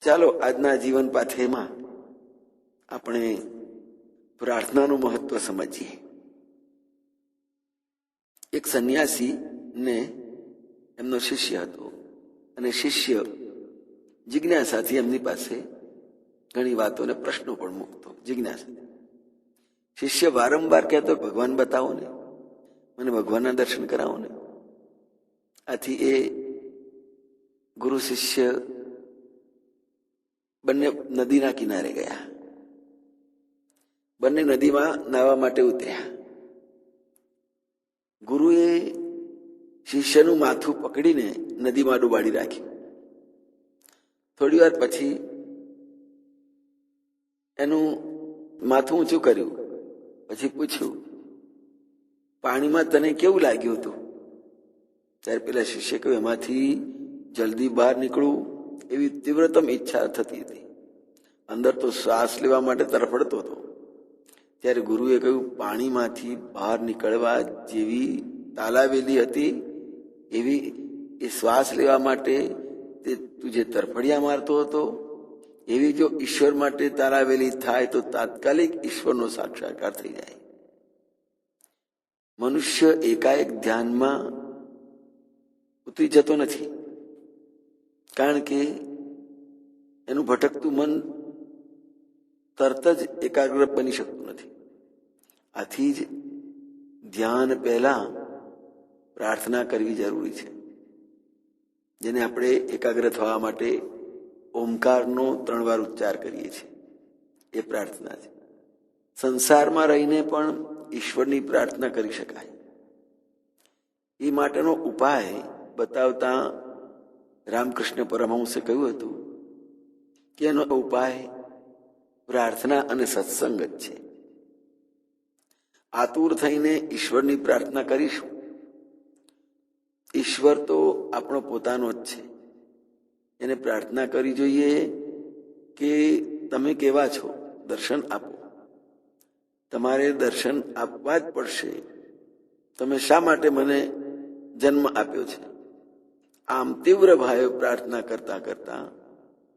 ચાલો આજના જીવન પાથેમાં આપણે પ્રાર્થનાનું મહત્વ સમજીએ. એક સંન્યાસી ને એમનો શિષ્ય હતો અને શિષ્ય જિજ્ઞાસાથી એમની પાસે ઘણી વાતોને પ્રશ્નો પણ મૂકતો. જિજ્ઞાસા શિષ્ય વારંવાર કહેતો, ભગવાન બતાવો ને, મને ભગવાનના દર્શન કરાવો ને. આથી એ ગુરુ શિષ્ય બંને નદીના કિનારે ગયા. બંને નદીમાં નાહવા માટે ઉતર્યા. ગુરુએ શિષ્યનું માથું પકડીને નદીમાં ડુબાડી રાખ્યું. થોડી વાર પછી એનું માથું ઊંચું કર્યું. પછી પૂછ્યું, પાણીમાં તને કેવું લાગ્યું હતું? ત્યારે પેલા શિષ્ય કહ્યું, એમાંથી જલ્દી બહાર નીકળવું એવી તીવ્રતમ ઈચ્છા થતી હતી. અંદર તો શ્વાસ લેવા માટે તરફડતો હતો. ત્યારે ગુરુએ કહ્યું, પાણીમાંથી બહાર નીકળવા જેવી તાલાવેલી હતી એવી એ શ્વાસ લેવા માટે તે તું જે તરફડિયા મારતો હતો એવી જો ઈશ્વર માટે તાલાવેલી થાય તો તાત્કાલિક ઈશ્વરનો સાક્ષાત્કાર થઈ જાય. મનુષ્ય એકાએક ધ્યાનમાં ઉતરી જતો નથી, કારણ કે એનું ભટકતું મન તરત જ એકાગ્ર બની શકતું નથી. આથી જ ધ્યાન પહેલા પ્રાર્થના કરવી જરૂરી છે, જેને આપણે એકાગ્ર થવા માટે ઓમકારનો 3 વાર ઉચ્ચાર કરીએ છીએ. એ પ્રાર્થના છે. સંસારમાં રહીને પણ ઈશ્વરની પ્રાર્થના કરી શકાય. એ માટેનો ઉપાય બતાવતા રામકૃષ્ણ પરમહંસે કહ્યું હતું કે એનો ઉપાય પ્રાર્થના અને સત્સંગ જ છે. આતુર થઈને ઈશ્વરની પ્રાર્થના કરીશું. ઈશ્વર તો આપણો પોતાનો જ છે. એને પ્રાર્થના કરી જોઈએ કે તમે કેવા છો, દર્શન આપો. તમારે દર્શન આપવા જ પડશે. તમે શા માટે મને જન્મ આપ્યો છે? આમ તીવ્ર ભાવે પ્રાર્થના કરતા કરતા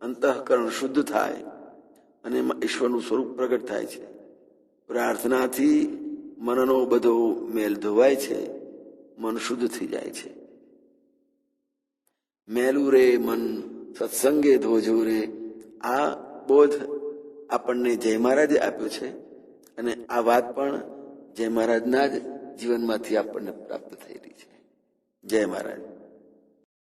અંતઃકરણ શુદ્ધ થાય અને એમાં ઈશ્વરનું સ્વરૂપ પ્રગટ થાય છે. પ્રાર્થનાથી મનનો બધો મેલ ધોવાય છે, મન શુદ્ધ થઈ જાય છે. મેલું રે મન સત્સંગે ધોજો રે, આ બોધ આપણને જય મહારાજે આપ્યો છે અને આ વાત પણ જય મહારાજના જ જીવનમાંથી આપણને પ્રાપ્ત થયેલી છે. જય મહારાજ.